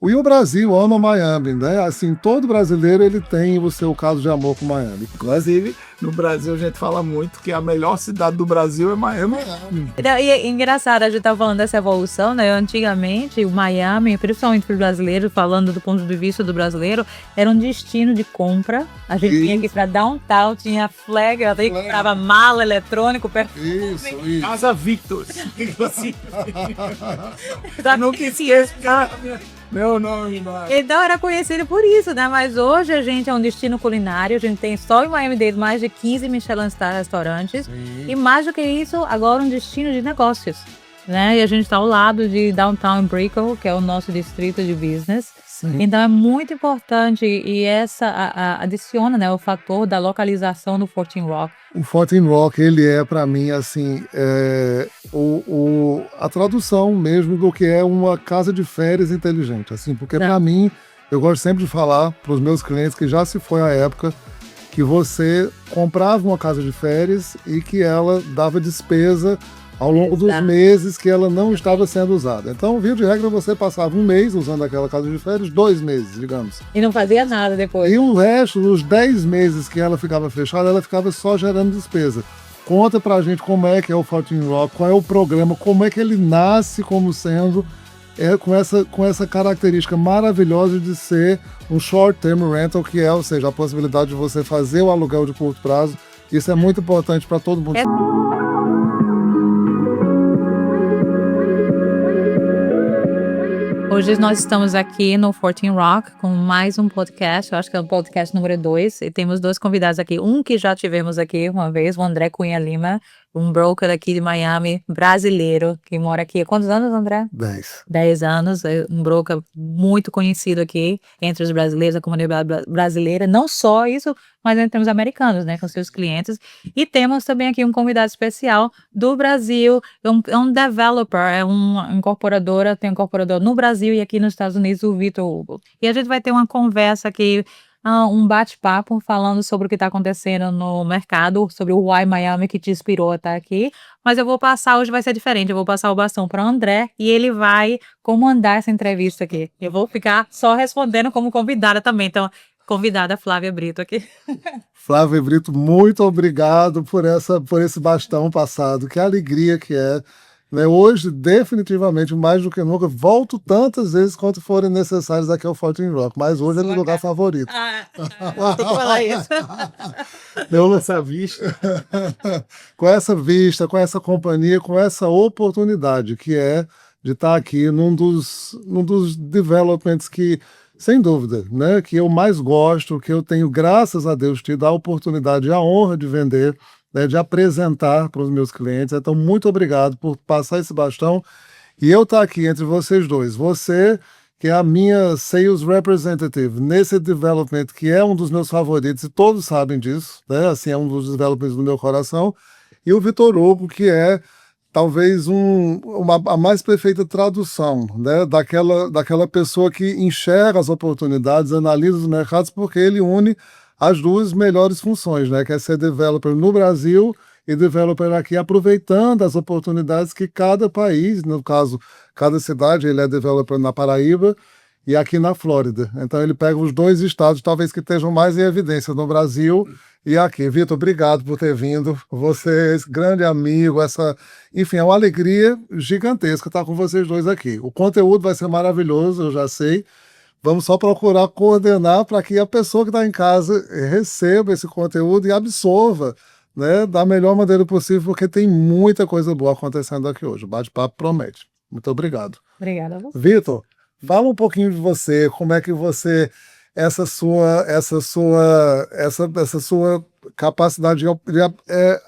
E o Brasil ama Miami, né? Assim, todo brasileiro ele tem o seu caso de amor com Miami. Inclusive, no Brasil a gente fala muito que a melhor cidade do Brasil é Miami. Então, e é engraçado, a gente tá falando dessa evolução, né? Antigamente, o Miami, principalmente para os brasileiros, falando do ponto de vista do brasileiro, era um destino de compra. A gente tinha que ir para downtown, tinha flag, até que comprava mala, eletrônico, perfume. Isso. Casa Victor. Não quis esquecer meu nome. Então era conhecido por isso, né? Mas hoje a gente é um destino culinário, a gente tem só em Miami-Dade mais de 15 Michelin Star restaurantes. Sim. E mais do que isso, agora um destino de negócios, né? E a gente está ao lado de Downtown Brickell, que é o nosso distrito de business. Sim. Então é muito importante e essa adiciona, né, o fator da localização do 14 Rock. O 14 Rock, ele é para mim assim, a tradução mesmo do que é uma casa de férias inteligente, assim, porque para mim, eu gosto sempre de falar para os meus clientes que já se foi a época que você comprava uma casa de férias e que ela dava despesa ao longo dos meses que ela não estava sendo usada. Então, via de regra, você passava um mês usando aquela casa de férias, 2 meses, digamos. E não fazia nada depois. E o resto, os 10 meses que ela ficava fechada, ela ficava só gerando despesa. Conta pra gente como é que é o 14 Rock, qual é o programa, como é que ele nasce como sendo, com essa característica maravilhosa de ser um short-term rental, que é, ou seja, a possibilidade de você fazer o aluguel de curto prazo. Isso é muito importante para todo mundo. Hoje nós estamos aqui no 14 Rock com mais um podcast, eu acho que é o podcast número 2, e temos 2 convidados aqui, um que já tivemos aqui uma vez, o André Cunha Lima, um broker aqui de Miami, brasileiro, que mora aqui há quantos anos, André? 10. 10 anos, é um broker muito conhecido aqui entre os brasileiros, a comunidade brasileira, não só isso, mas entre os americanos, né, com seus clientes. E temos também aqui um convidado especial do Brasil, é um developer, é uma incorporadora, tem um incorporador no Brasil e aqui nos Estados Unidos, o Vitor Hugo. E a gente vai ter uma conversa aqui, um bate-papo falando sobre o que está acontecendo no mercado, sobre o Why Miami que te inspirou a estar aqui. Mas eu vou passar, hoje vai ser diferente, eu vou passar o bastão para o André e ele vai comandar essa entrevista aqui. Eu vou ficar só respondendo como convidada também, então convidada Flávia Brito aqui. Flávia Brito, muito obrigado por esse bastão passado, que alegria que é. Né? Hoje, definitivamente, mais do que nunca, volto tantas vezes quanto forem necessárias aqui ao 14 Rock, mas hoje é meu lugar favorito. Tem que falar isso. Deu essa vista. Com essa vista, com essa companhia, com essa oportunidade que é de estar aqui num dos developments que, sem dúvida, né, que eu mais gosto, que eu tenho, graças a Deus, tido a oportunidade e a honra de vender, né, de apresentar para os meus clientes. Então, muito obrigado por passar esse bastão e eu estar aqui entre vocês dois. Você, que é a minha sales representative nesse development, que é um dos meus favoritos, e todos sabem disso, né? Assim, é um dos developments do meu coração. E o Vitor Hugo, que é talvez a mais perfeita tradução, né? daquela pessoa que enxerga as oportunidades, analisa os mercados, porque ele une as duas melhores funções, né? Que é ser developer no Brasil e developer aqui, aproveitando as oportunidades que cada país, no caso, cada cidade, ele é developer na Paraíba e aqui na Flórida. Então ele pega os 2 estados, talvez que estejam mais em evidência no Brasil e aqui. Vitor, obrigado por ter vindo. Você, esse grande amigo, enfim, é uma alegria gigantesca estar com vocês dois aqui. O conteúdo vai ser maravilhoso, eu já sei. Vamos só procurar coordenar para que a pessoa que está em casa receba esse conteúdo e absorva, né, da melhor maneira possível, porque tem muita coisa boa acontecendo aqui hoje. O bate-papo promete. Muito obrigado. Obrigada a você. Vitor, fala um pouquinho de você, como é que você, essa sua capacidade de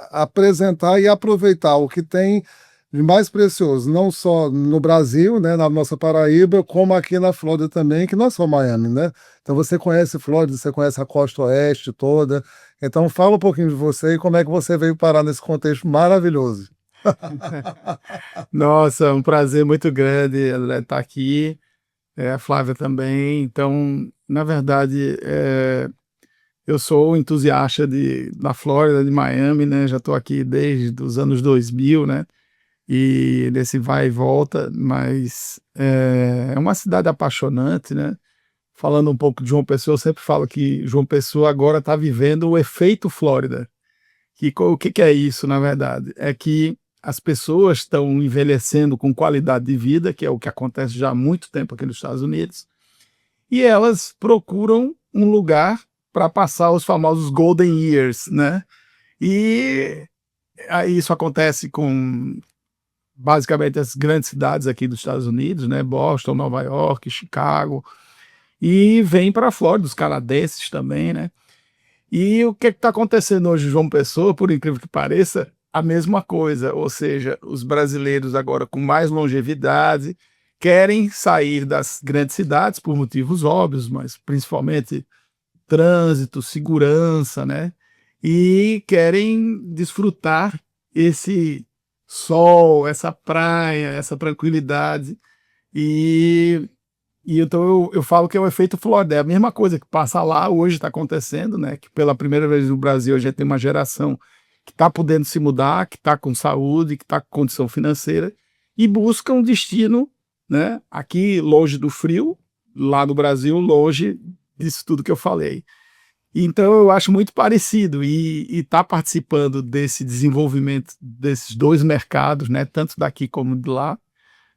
apresentar e aproveitar o que tem de mais precioso, não só no Brasil, né, na nossa Paraíba, como aqui na Flórida também, que não é só Miami, né? Então você conhece Flórida, você conhece a costa oeste toda. Então fala um pouquinho de você e como é que você veio parar nesse contexto maravilhoso. Nossa, é um prazer muito grande estar aqui, a Flávia também. Então, na verdade, eu sou entusiasta da Flórida, de Miami, né? Já estou aqui desde os anos 2000, né? e nesse vai e volta, mas é uma cidade apaixonante, né? Falando um pouco de João Pessoa, eu sempre falo que João Pessoa agora está vivendo o efeito Flórida. O que que é isso, na verdade? É que as pessoas estão envelhecendo com qualidade de vida, que é o que acontece já há muito tempo aqui nos Estados Unidos, e elas procuram um lugar para passar os famosos golden years, né? E aí isso acontece com basicamente as grandes cidades aqui dos Estados Unidos, né? Boston, Nova York, Chicago, e vem para a Flórida, os canadenses também, né? E o que está acontecendo hoje em João Pessoa, por incrível que pareça, a mesma coisa, ou seja, os brasileiros agora com mais longevidade querem sair das grandes cidades por motivos óbvios, mas principalmente trânsito, segurança, né? E querem desfrutar esse sol, essa praia, essa tranquilidade. E, então eu falo que é o efeito Flórida, é a mesma coisa que passa lá, hoje está acontecendo, né? Que pela primeira vez no Brasil a gente tem uma geração que está podendo se mudar, que está com saúde, que está com condição financeira e busca um destino, né? Aqui longe do frio, lá no Brasil longe disso tudo que eu falei. Então eu acho muito parecido e estar participando desse desenvolvimento desses dois mercados, né? Tanto daqui como de lá,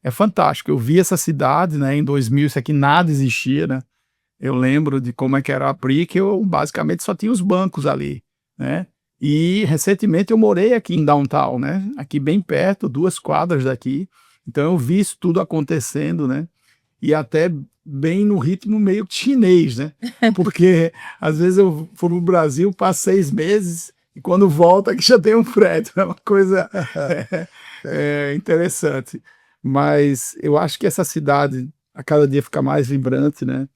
é fantástico. Eu vi essa cidade, né? Em 2000, isso aqui nada existia, né? Eu lembro de como é que era a Brickell, basicamente só tinha os bancos ali, né? E recentemente eu morei aqui em Downtown, né? Aqui bem perto, 2 quadras daqui. Então eu vi isso tudo acontecendo, né? E até bem no ritmo meio chinês, né? Porque às vezes eu vou para o Brasil, passo 6 meses e quando volto aqui já tem um prédio. É uma coisa interessante. Mas eu acho que essa cidade a cada dia fica mais vibrante, né?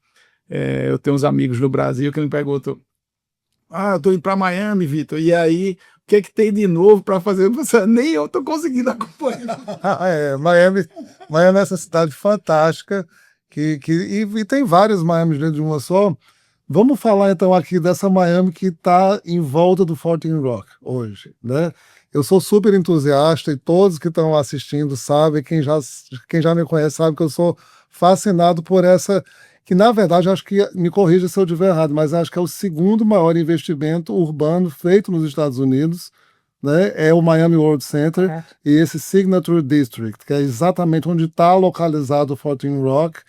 Eu tenho uns amigos no Brasil que me perguntam: ah, eu tô indo para Miami, Vitor, e aí, o que é que tem de novo para fazer? Nem eu tô conseguindo acompanhar. Miami é essa cidade fantástica, e tem várias Miami dentro de uma só. Vamos falar então aqui dessa Miami que está em volta do Fort Rock hoje, né? Eu sou super entusiasta e todos que estão assistindo sabem, quem já me conhece sabe que eu sou fascinado por essa, que na verdade acho que, me corrija se eu estiver errado, mas acho que é o segundo maior investimento urbano feito nos Estados Unidos, né? É o Miami World Center e esse Signature District, que é exatamente onde está localizado o Fort Rock,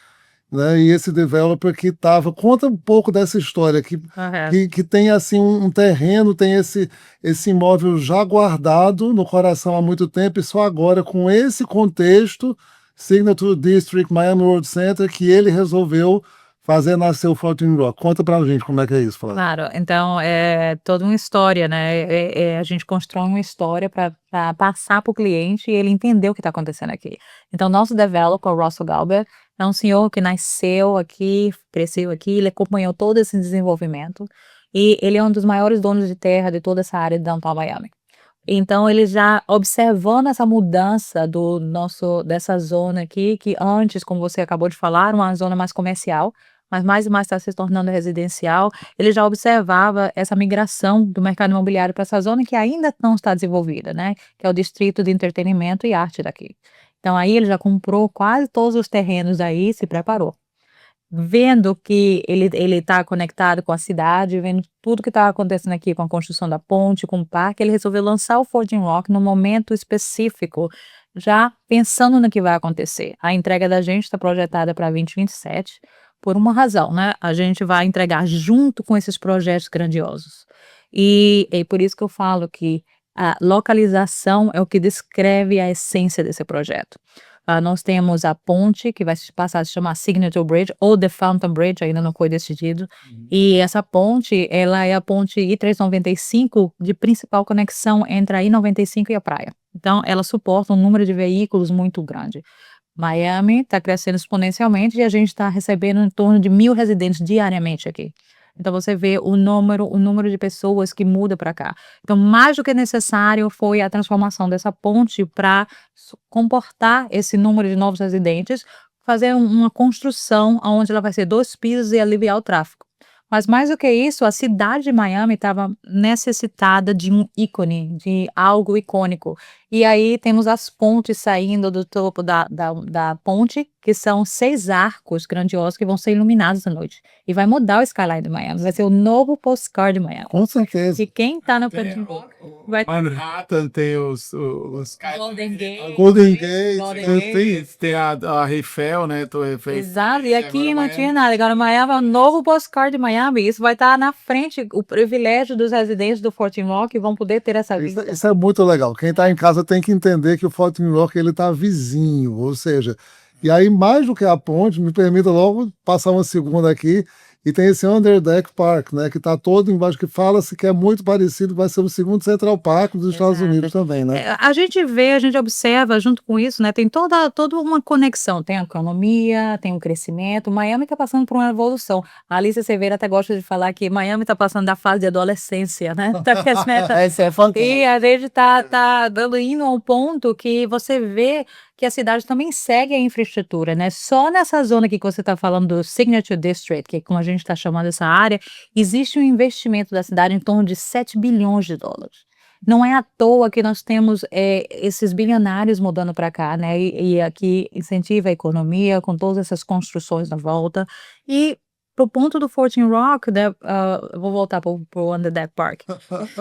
né? E esse developer que estava... Conta um pouco dessa história, que tem assim um terreno, tem esse imóvel já guardado no coração há muito tempo, e só agora, com esse contexto, Signature District, Miami World Center, que ele resolveu fazer nascer o Fort Rock. Conta pra gente como é que é isso, Flávia. Claro, então é toda uma história, né? A gente constrói uma história para passar para o cliente e ele entender o que está acontecendo aqui. Então, nosso developer, o Russell Galbert, é um senhor que nasceu aqui, cresceu aqui, ele acompanhou todo esse desenvolvimento e ele é um dos maiores donos de terra de toda essa área de Downtown Miami. Então, ele já observando essa mudança dessa zona aqui, que antes, como você acabou de falar, era uma zona mais comercial, mas mais e mais está se tornando residencial, ele já observava essa migração do mercado imobiliário para essa zona que ainda não está desenvolvida, né? Que é o distrito de entretenimento e arte daqui. Então, aí ele já comprou quase todos os terrenos aí e se preparou. Vendo que ele está conectado com a cidade, vendo tudo que está acontecendo aqui com a construção da ponte, com o parque, ele resolveu lançar o Fort Rock num momento específico, já pensando no que vai acontecer. A entrega da gente está projetada para 2027, por uma razão, né? A gente vai entregar junto com esses projetos grandiosos. E é por isso que eu falo que a localização é o que descreve a essência desse projeto. Nós temos a ponte, que vai passar a se chamar Signature Bridge, ou The Fountain Bridge, ainda não foi decidido. E essa ponte, ela é a ponte I-395 de principal conexão entre a I-95 e a praia. Então, ela suporta um número de veículos muito grande. Miami está crescendo exponencialmente e a gente está recebendo em torno de 1.000 residentes diariamente aqui. Então, você vê o número de pessoas que muda para cá. Então, mais do que necessário foi a transformação dessa ponte para comportar esse número de novos residentes, fazer uma construção onde ela vai ser 2 pisos e aliviar o tráfego. Mas mais do que isso, a cidade de Miami estava necessitada de um ícone, de algo icônico. E aí temos as pontes saindo do topo da ponte, que são 6 arcos grandiosos que vão ser iluminados à noite. E vai mudar o skyline de Miami, vai ser o novo postcard de Miami. Com certeza. E quem tá no Tem Fortin Rock vai Manhattan, tem os Golden Gate. Golden Gate. Golden tem a Eiffel, né? Torre Eiffel. Exato, e aqui Agora não Miami. tinha nada. Agora Miami é o novo postcard de Miami. Isso vai estar na frente, o privilégio dos residentes do Fortin Rock vão poder ter essa Isso, vista. isso é muito legal. Quem está em casa tem que entender que o Fortin Rock ele está vizinho, ou seja, e aí mais do que a ponte, me permita logo passar uma segunda aqui, e tem esse Underdeck Park, né, que está todo embaixo, que fala-se que é muito parecido, vai ser o segundo Central Park dos Estados Exato. Unidos também, né? A gente vê, a gente observa junto com isso, né? Tem toda uma conexão. Tem a economia, tem um crescimento. Miami está passando por uma evolução. A Alicia Cerveira até gosta de falar que Miami está passando da fase de adolescência, né? Tá crescendo. Isso é fantástico. E a gente tá indo a um ponto que você vê que a cidade também segue a infraestrutura, né? Só nessa zona aqui que você está falando do Signature District, que é como a gente está chamando essa área, existe um investimento da cidade em torno de 7 bilhões de dólares. Não é à toa que nós temos esses bilionários mudando para cá, né? E aqui incentiva a economia com todas essas construções na volta. E pro ponto do Fortin Rock, né, eu vou voltar pro Underdeck Park.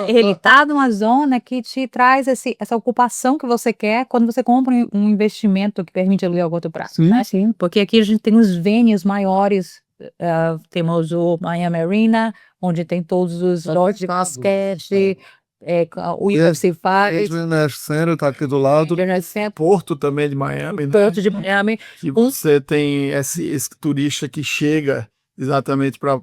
Ele tá numa zona que te traz essa ocupação que você quer quando você compra um investimento que permite aluguel a curto prazo. Sim. Né? Sim. Porque aqui a gente tem os venues maiores. Temos o Miami Arena, onde tem todos os lotes de basquete, o UFC Fight, O Center está aqui do lado. Porto também de Miami, né? Porto de Miami. Que você tem esse turista que chega exatamente para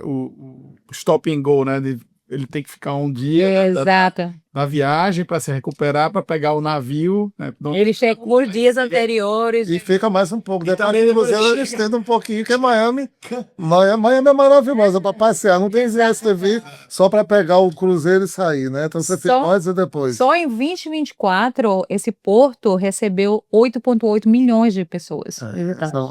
o stop and go, né? Ele tem que ficar um dia Exato. na viagem para se recuperar, para pegar o navio, né? Ele chega os dias anteriores. E fica mais um pouco. Então, Depois de você estenda um pouquinho, que é Miami. Miami é maravilhosa para passear. Não tem STV só para pegar o cruzeiro e sair, né? Então você fica antes e depois. Só em 2024, esse porto recebeu 8,8 milhões de pessoas.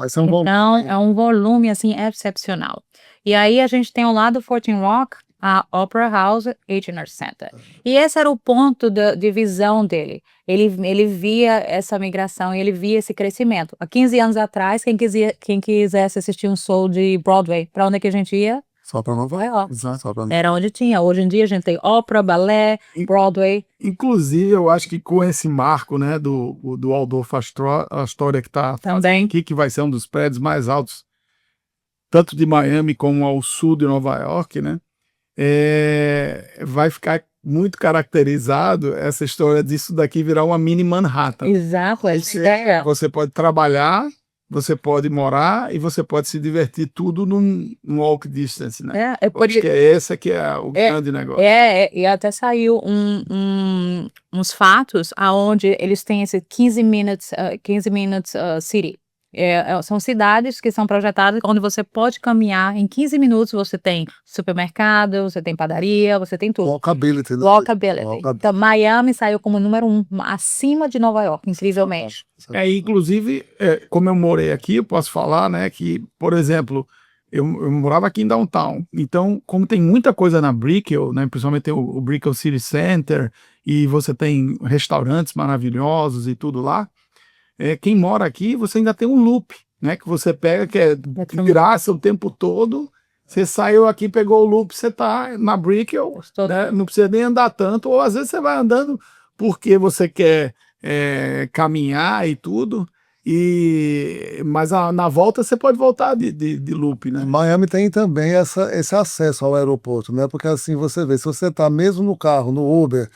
Esse é um volume. Então, é um volume, assim, excepcional. E aí a gente tem ao lado do Fortin Rock, a Opera House H&R Center. E esse era o ponto de visão dele. Ele via essa migração, ele via esse crescimento. Há 15 anos atrás, quem quisesse assistir um show de Broadway, para onde é que a gente ia? Só para Nova York. Só pra... Era onde tinha. Hoje em dia a gente tem ópera, balé, Broadway. Inclusive, eu acho que com esse marco, né, do Waldorf Astoria que está Também. aqui, que vai ser um dos prédios mais altos, tanto de Miami como ao sul de Nova York, né? Vai ficar muito caracterizado essa história disso daqui virar uma mini Manhattan. Exato, essa ideia. Você pode trabalhar, você pode morar e você pode se divertir tudo num walk distance, né? Acho que esse que é o grande negócio. E até saiu uns fatos aonde eles têm esse 15 minutes city. São cidades que são projetadas onde você pode caminhar em 15 minutos. Você tem supermercado, você tem padaria, você tem tudo. Walkability. Né? Walkability. Então, Miami saiu como número 1, acima de Nova York, incrivelmente. Inclusive, como eu morei aqui, eu posso falar, né, que, por exemplo, eu morava aqui em Downtown. Então, como tem muita coisa na Brickell, né, principalmente tem o Brickell City Center, e você tem restaurantes maravilhosos e tudo lá, quem mora aqui, você ainda tem um loop, né? Que você pega, que é de graça o tempo todo. Você saiu aqui, pegou o loop, você tá na Brickell, né? Não precisa nem andar tanto. Ou às vezes você vai andando porque você quer caminhar e tudo. Mas na volta você pode voltar de loop, né? Miami tem também esse acesso ao aeroporto, né? Porque assim você vê, se você está mesmo no carro, no Uber,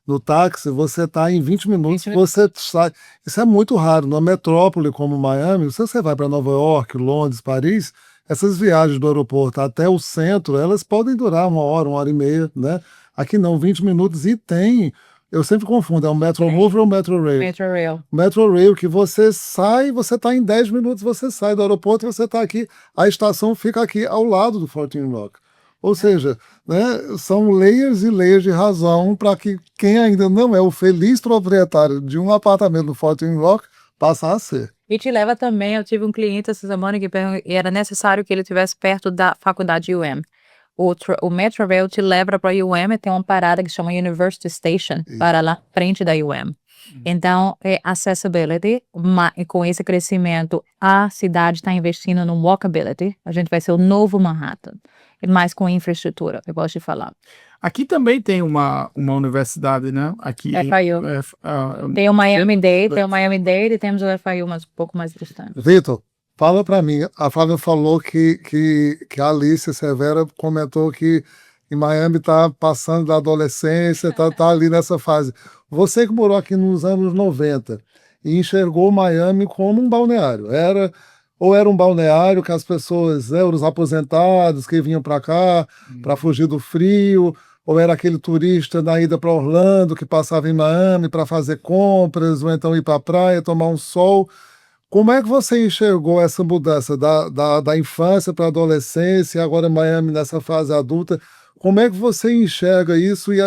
no táxi, você está em 20 minutos, você sai. Isso é muito raro. Numa metrópole como Miami, se você vai para Nova York, Londres, Paris, essas viagens do aeroporto até o centro, elas podem durar 1 hora e meia, né? Aqui não, 20 minutos e tem. Eu sempre confundo, é o Metromove ou o Metrorail? Metrorail. Metrorail, que você sai, você está em 10 minutos, você sai do aeroporto e você está aqui. A estação fica aqui ao lado do Fortin Rock. Ou seja, né, são layers e layers de razão para que quem ainda não é o feliz proprietário de um apartamento no Fortin Rock passe a ser. E te leva também, eu tive um cliente essa semana que era necessário que ele estivesse perto da faculdade UM. o Metrorail te leva para a UM e tem uma parada que chama University Station, para lá frente da UM. Então, accessibility, e com esse crescimento, a cidade está investindo no walkability. A gente vai ser o novo Manhattan, mas com infraestrutura, eu gosto de falar. Aqui também tem uma universidade, né? Aqui FIU. Tem o Miami-Dade, e temos o FIU, mas um pouco mais distante. Vitor, fala para mim. A Flávia falou que a Alice Severa comentou que em Miami está passando da adolescência, tá ali nessa fase. Você que morou aqui nos anos 90 e enxergou Miami como um balneário. Era um balneário que as pessoas, né, os aposentados que vinham para cá para fugir do frio, ou era aquele turista na ida para Orlando que passava em Miami para fazer compras, ou então ir para a praia, tomar um sol. Como é que você enxergou essa mudança da infância para a adolescência e agora Miami nessa fase adulta? Como é que você enxerga isso e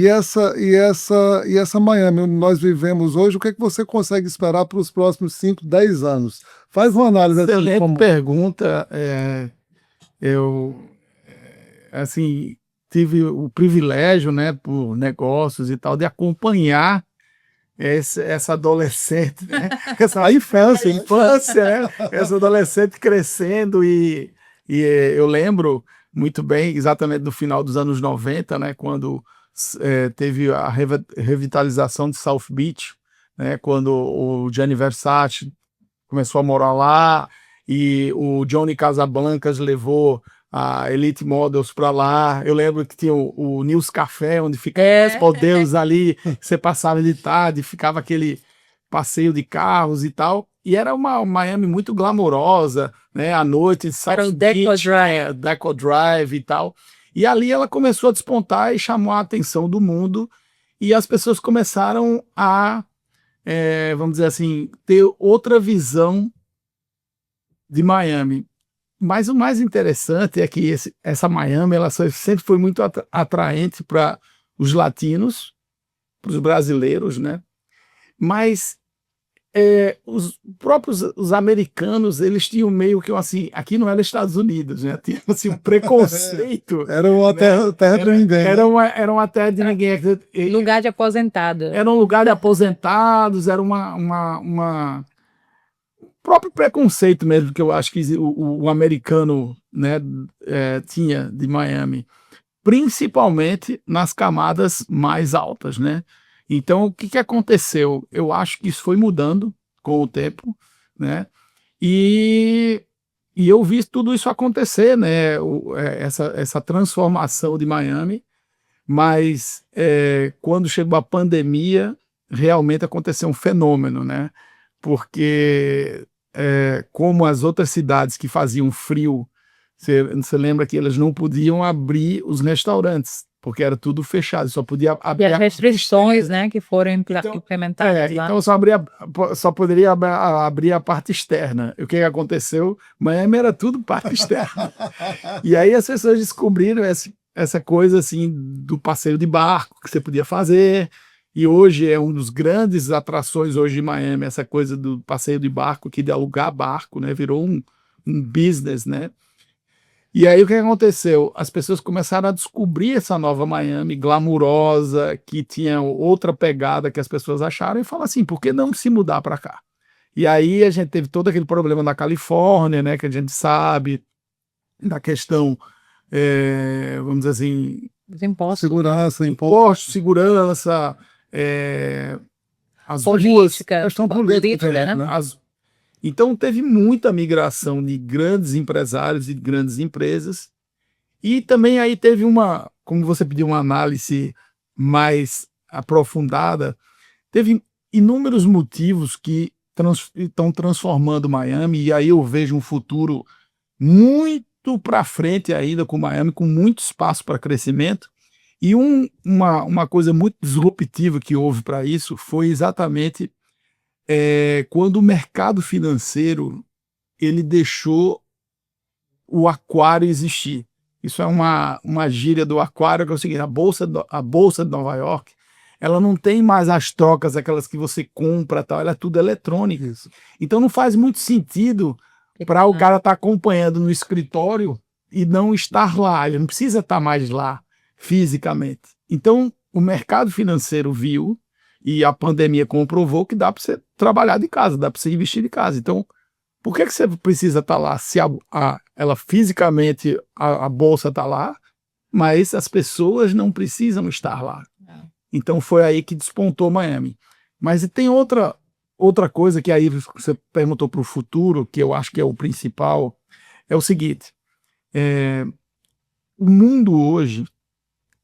essa Miami onde nós vivemos hoje, o que é que você consegue esperar para os próximos 5, 10 anos? Faz uma análise. Excelente pergunta. Eu tive o privilégio, né, por negócios e tal, de acompanhar essa adolescente, né? A infância, né? Essa adolescente crescendo e eu lembro muito bem, exatamente no final dos anos 90, né, quando teve a revitalização de South Beach, né, quando o Gianni Versace começou a morar lá e o Johnny Casablancas levou a Elite Models para lá. Eu lembro que tinha o News Café, onde ficava os modelos ali, você passava de tarde, ficava aquele passeio de carros e tal. E era uma Miami muito glamourosa, né? À noite, Era o Deco Drive e tal. E ali ela começou a despontar e chamou a atenção do mundo. E as pessoas começaram a, vamos dizer assim, ter outra visão de Miami. Mas o mais interessante é que essa Miami ela sempre foi muito atraente para os latinos, para os brasileiros, né? Mas os americanos, eles tinham meio que assim, aqui não era Estados Unidos, né? Tinha assim, um preconceito. Era uma terra de ninguém. Era uma terra de ninguém. Lugar de aposentado. Era um lugar de aposentados, era próprio preconceito mesmo que eu acho que o americano, né, tinha de Miami, principalmente nas camadas mais altas, né? Então, o que aconteceu? Eu acho que isso foi mudando com o tempo, né? E eu vi tudo isso acontecer, né? Essa transformação de Miami, mas quando chegou a pandemia, realmente aconteceu um fenômeno, né? Porque como as outras cidades que faziam frio, você lembra que elas não podiam abrir os restaurantes, porque era tudo fechado, só podia abrir... E as restrições, né, que foram implementadas lá. Então só poderia abrir a parte externa. O que aconteceu? Miami era tudo parte externa. E aí as pessoas descobriram essa coisa assim do passeio de barco que você podia fazer. E hoje é um dos grandes atrações hoje de Miami, essa coisa do passeio de barco, aqui de alugar barco, né? Virou um business, né? E aí o que aconteceu? As pessoas começaram a descobrir essa nova Miami glamurosa, que tinha outra pegada que as pessoas acharam, e falaram assim, por que não se mudar para cá? E aí a gente teve todo aquele problema na Califórnia, né? Que a gente sabe, da questão, vamos dizer assim... Os impostos. Segurança, as política, questão política, né? Então teve muita migração de grandes empresários e de grandes empresas, e também aí teve como você pediu, uma análise mais aprofundada, teve inúmeros motivos que estão transformando Miami, e aí eu vejo um futuro muito para frente ainda com Miami, com muito espaço para crescimento. E uma coisa muito disruptiva que houve para isso foi exatamente quando o mercado financeiro ele deixou o aquário existir. Isso é uma gíria do aquário, que é o seguinte: a bolsa de Nova York, ela não tem mais as trocas, aquelas que você compra, tal, ela é tudo eletrônica. Isso. Então não faz muito sentido para o cara estar acompanhando no escritório e não estar lá, ele não precisa estar mais lá fisicamente. Então, o mercado financeiro viu, e a pandemia comprovou que dá para você trabalhar de casa, dá para você investir de casa. Então, por que você precisa estar lá se ela fisicamente, a bolsa está lá, mas as pessoas não precisam estar lá? Então, foi aí que despontou Miami. Mas tem outra coisa que aí você perguntou para o futuro, que eu acho que é o principal, é o seguinte, o mundo hoje,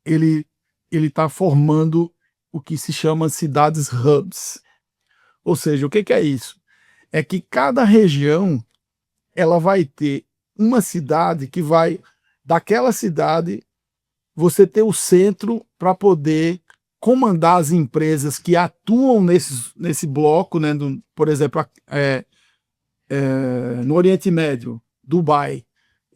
ele está formando o que se chama cidades hubs. Ou seja, o que é isso? É que cada região ela vai ter uma cidade que vai, daquela cidade, você ter o centro para poder comandar as empresas que atuam nesse bloco, né? Por exemplo, no Oriente Médio, Dubai,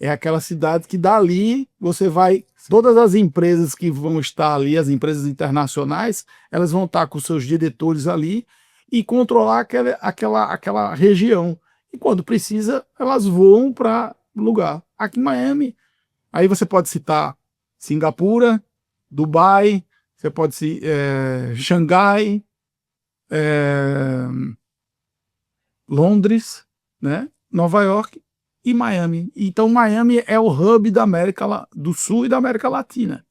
é aquela cidade que dali você vai, todas as empresas que vão estar ali, as empresas internacionais, elas vão estar com seus diretores ali e controlar aquela região. E quando precisa, elas voam para lugar. Aqui em Miami, aí você pode citar Singapura, Dubai, você pode citar Xangai, Londres, né? Nova York e Miami. Então, Miami é o hub da América do Sul e da América Latina.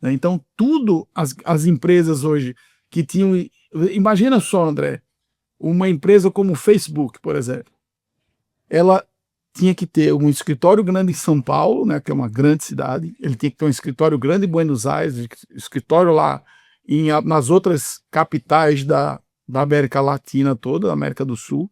Né? Então, tudo, as empresas hoje que tinham... Imagina só, André, uma empresa como o Facebook, por exemplo. Ela tinha que ter um escritório grande em São Paulo, né, que é uma grande cidade. Ele tinha que ter um escritório grande em Buenos Aires, escritório lá nas outras capitais da América Latina toda, da América do Sul.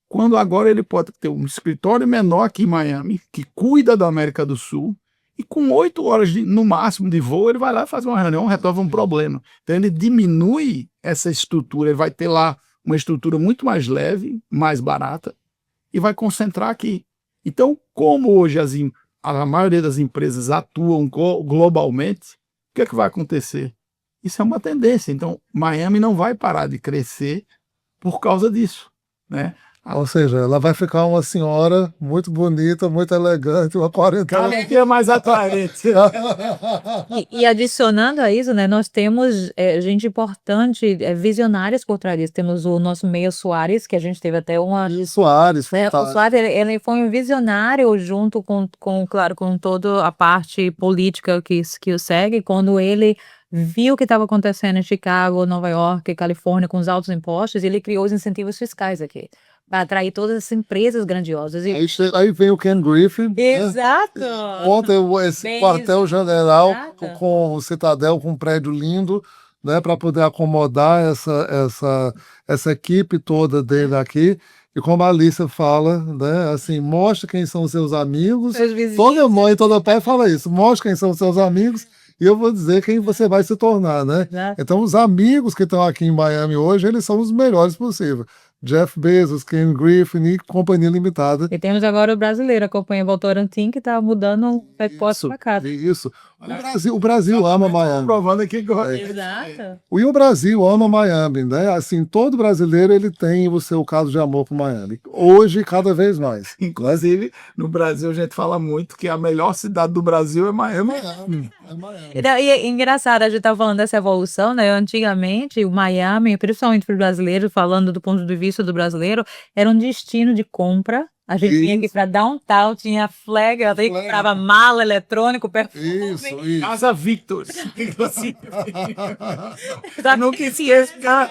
Quando agora ele pode ter um escritório menor aqui em Miami, que cuida da América do Sul, e com 8 horas no máximo de voo, ele vai lá fazer uma reunião, resolve um problema. Então ele diminui essa estrutura, ele vai ter lá uma estrutura muito mais leve, mais barata, e vai concentrar aqui. Então, como hoje a maioria das empresas atuam globalmente, o que é que vai acontecer? Isso é uma tendência. Então, Miami não vai parar de crescer por causa disso, né? Ou seja, ela vai ficar uma senhora muito bonita, muito elegante, uma quarentena. Cada dia mais atraente. E adicionando a isso, né, nós temos gente importante, visionárias por trás disso. Temos o nosso Meio Soares, que a gente teve até uma... E Soares. O Soares, ele foi um visionário junto claro, com toda a parte política que o segue, quando ele viu o que estava acontecendo em Chicago, Nova York, Califórnia, com os altos impostos, ele criou os incentivos fiscais aqui, para atrair todas essas empresas grandiosas. Aí vem o Ken Griffin. Exato! Né? Monta esse quartel-general com o Citadel, com um prédio lindo, né, para poder acomodar essa equipe toda dele aqui. E como a Alicia fala, né, assim, mostra quem são os seus amigos. Toda mãe, toda pai fala isso. Mostra quem são os seus amigos e eu vou dizer quem você vai se tornar, né? Exato. Então, os amigos que estão aqui em Miami hoje, eles são os melhores possíveis. Jeff Bezos, Ken Griffin e Companhia Limitada. E temos agora o brasileiro, a companhia Votorantim, que está mudando o headquarters para cá. Isso. O Brasil ama Miami. Provando aqui que Exato. E o Brasil ama Miami, né? Assim, todo brasileiro ele tem o seu caso de amor por Miami. Hoje, cada vez mais. Inclusive, no Brasil a gente fala muito que a melhor cidade do Brasil é Miami. É Miami. E é engraçado, a gente tá falando dessa evolução, né? Antigamente, o Miami, principalmente para os brasileiros, falando do ponto de vista do brasileiro, era um destino de compra. A gente vinha aqui para downtown, tinha flag, até comprava mala, eletrônico, perfume. Isso. Casa Victor. Inclusive. Não quis esse cara.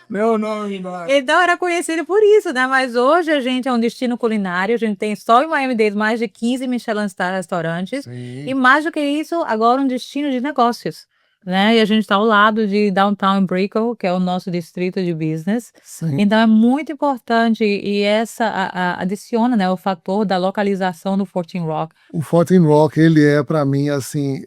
Meu nome. Então era conhecido por isso, né? Mas hoje a gente é um destino culinário, a gente tem só em Miami-Dade mais de 15 Michelin Star restaurantes. Sim. E mais do que isso, agora um destino de negócios. Né? E a gente está ao lado de Downtown Brickell, que é o nosso distrito de business. Sim. Então é muito importante e adiciona, né, o fator da localização do Fortin Rock. O Fortin Rock, ele é, para mim, assim,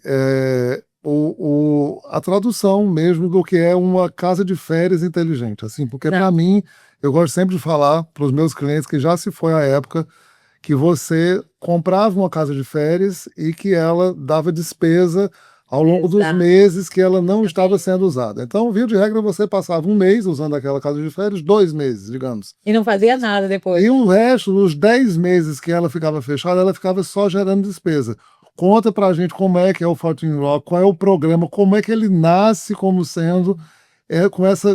a tradução mesmo do que é uma casa de férias inteligente. Assim, porque, para mim, eu gosto sempre de falar para os meus clientes que já se foi a época que você comprava uma casa de férias e que ela dava despesa ao longo dos Exato. meses que ela não estava sendo usada. Então, via de regra, você passava um mês usando aquela casa de férias, 2 meses, digamos. E não fazia nada depois. E o resto, os 10 meses que ela ficava fechada, ela ficava só gerando despesa. Conta pra gente como é que é o 14 Rock, qual é o programa, como é que ele nasce como sendo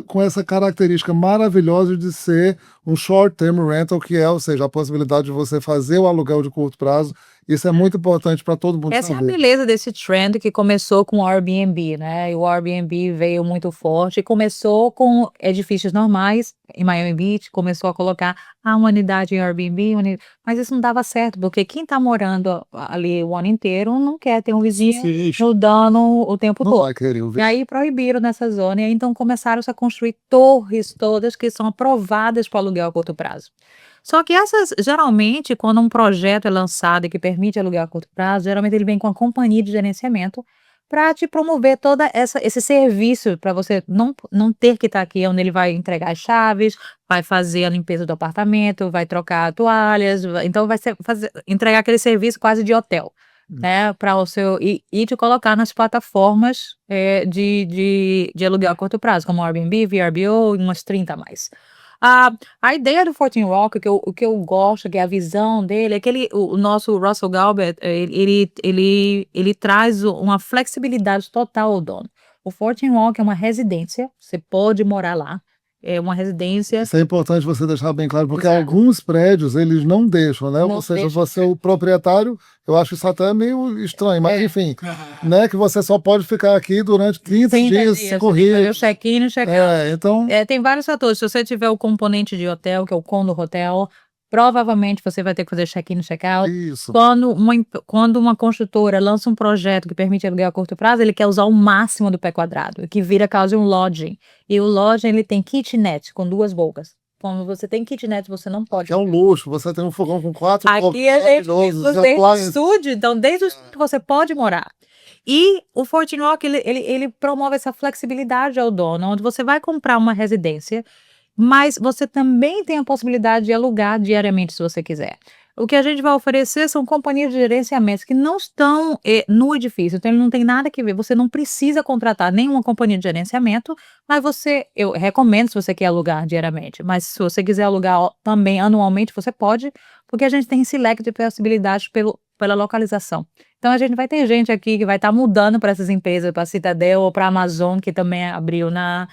com essa característica maravilhosa de ser um short-term rental, que é, ou seja, a possibilidade de você fazer o aluguel de curto prazo. Isso é muito importante para todo mundo Essa é a saber. beleza desse trend que começou com o Airbnb, né? E o Airbnb veio muito forte. Começou com edifícios normais em Miami Beach, começou a colocar a unidade em Airbnb, mas isso não dava certo, porque quem está morando ali o ano inteiro não quer ter um vizinho mudando o tempo Não todo. vai querer E ouvir. aí proibiram nessa zona, e aí então começaram a construir torres todas que são aprovadas para aluguel a curto prazo. Só que essas, geralmente, quando um projeto é lançado e que permite aluguel a curto prazo, geralmente ele vem com a companhia de gerenciamento para te promover toda esse serviço para você não ter que estar aqui, onde ele vai entregar as chaves, vai fazer a limpeza do apartamento, vai trocar toalhas, então vai entregar aquele serviço quase de hotel, né, para o seu e te colocar nas plataformas de aluguel a curto prazo, como o Airbnb, VRBO e umas 30 a mais. A ideia do 14 Rock, o que eu gosto, que é a visão dele, é que o nosso Russell Galbert, ele traz uma flexibilidade total ao dono. O 14 Rock é uma residência, você pode morar lá, é uma residência. Isso é importante você deixar bem claro, porque Exato. alguns prédios eles não deixam, né? Não Ou seja, deixam. você é o proprietário, eu acho isso até meio estranho, mas enfim, né? Que você só pode ficar aqui durante 30 dias Você tem que fazer o corridos. check-in e check-out. Então, Tem vários fatores. Se você tiver o componente de hotel, que é o condo hotel, provavelmente você vai ter que fazer check-in e check-out. isso. Quando uma construtora lança um projeto que permite aluguel a curto prazo, ele quer usar o máximo do pé quadrado, que vira quase um lodging. E o lodging, ele tem kitnet com 2 bocas. Quando você tem kitnet, você não pode. Que é um luxo, você tem um fogão com 4 Aqui a gente você estúdio, então desde o que você pode morar. E o 14 Rock, ele promove essa flexibilidade ao dono, onde você vai comprar uma residência, mas você também tem a possibilidade de alugar diariamente, se você quiser. O que a gente vai oferecer são companhias de gerenciamento que não estão no edifício, então ele não tem nada que ver. Você não precisa contratar nenhuma companhia de gerenciamento, mas eu recomendo se você quer alugar diariamente. Mas se você quiser alugar também anualmente, você pode, porque a gente tem esse leque de possibilidades pela localização. Então a gente vai ter gente aqui que vai estar mudando para essas empresas, para a Citadel ou para a Amazon, que também abriu no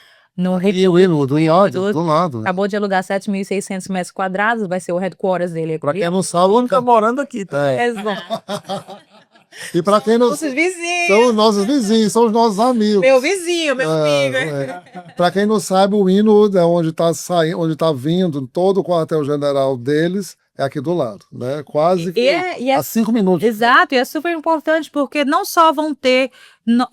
do lado. Acabou de alugar 7.600 metros quadrados, vai ser o headquarters dele Pra aqui. quem não sabe, o Tá morando aqui, tá? Exato. e para quem não Nossos vizinhos. são os nossos vizinhos, são os nossos amigos. Meu vizinho, meu amigo. Para quem não sabe, o Inwood é onde está saindo, onde está vindo todo o quartel-general deles, é aqui do lado, né? Quase a 5 minutos. Exato, e é super importante porque não só vão ter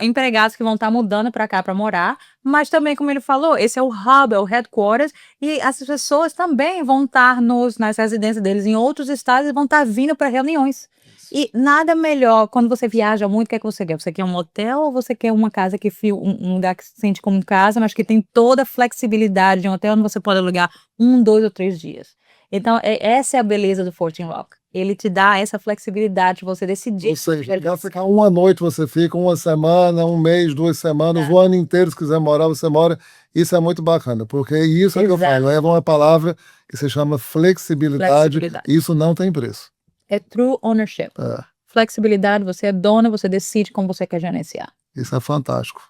empregados que vão estar mudando para cá para morar, mas também, como ele falou, esse é o hub, é o headquarters, e as pessoas também vão estar nas residências deles em outros estados e vão estar vindo para reuniões. E nada melhor, quando você viaja muito, o que é que você quer? Você quer um hotel ou você quer uma casa um lugar que se sente como casa, mas que tem toda a flexibilidade de um hotel onde você pode alugar 1, 2 ou 3 dias? Então, essa é a beleza do 14 Rock. Ele te dá essa flexibilidade de você decidir. Ou seja, quer ficar uma noite, você fica uma semana, um mês, 2 semanas, o ano inteiro, se quiser morar, você mora. Isso é muito bacana, porque isso é que eu falo, é uma palavra que se chama flexibilidade. Isso não tem preço. É true ownership. Flexibilidade, você é dona, você decide como você quer gerenciar. Isso é fantástico.